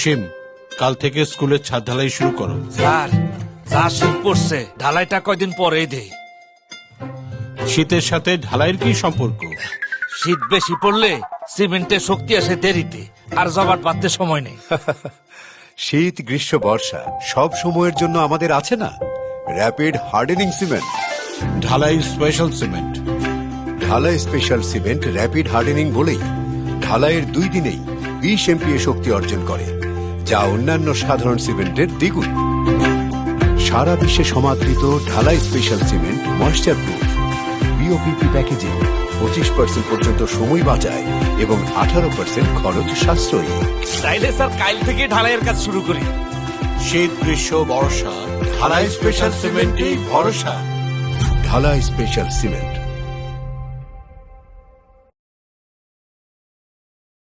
জসিম, কাল থেকে স্কুলের ছাদ ঢালাই শুরু করো। স্যার, যা শীত পড়ছে ঢালাইটা কয়দিন পরেই দেই। শীতের সাথে ঢালাইয়ের কি সম্পর্ক? শীত বেশি পড়লে সিমেন্টের শক্তি আসে দেরিতে, আর জমাট বাঁধতে সময় নেই। শীত, গ্রীষ্ম, বর্ষা সব সময়ের জন্য আমাদের আছে না র্যাপিড হার্ডেনিং সিমেন্ট। ঢালাই স্পেশাল সিমেন্ট। ঢালাই স্পেশাল সিমেন্ট র্যাপিড হার্ডেনিং বলেই ঢালাইয়ের 2 দিনেই 20 MPa শক্তি অর্জন করে, যা অন্যান্য সাধারণ সিমেন্টের দ্বিগুণ। সারা বিশ্বে সমাদৃত ঢালাই special cement moisture proof, BOPP packaging, 25% পর্যন্ত সময় বাঁচায় এবং 18% খরচ সাশ্রয়ী। তাইলে স্যার কাল থেকে ঢালাইয়ের কাজ শুরু করি। শীত, গ্রীষ্ম, বর্ষা ঢালাই স্পেশাল সিমেন্টই ভরসা। ঢালাই স্পেশাল সিমেন্ট।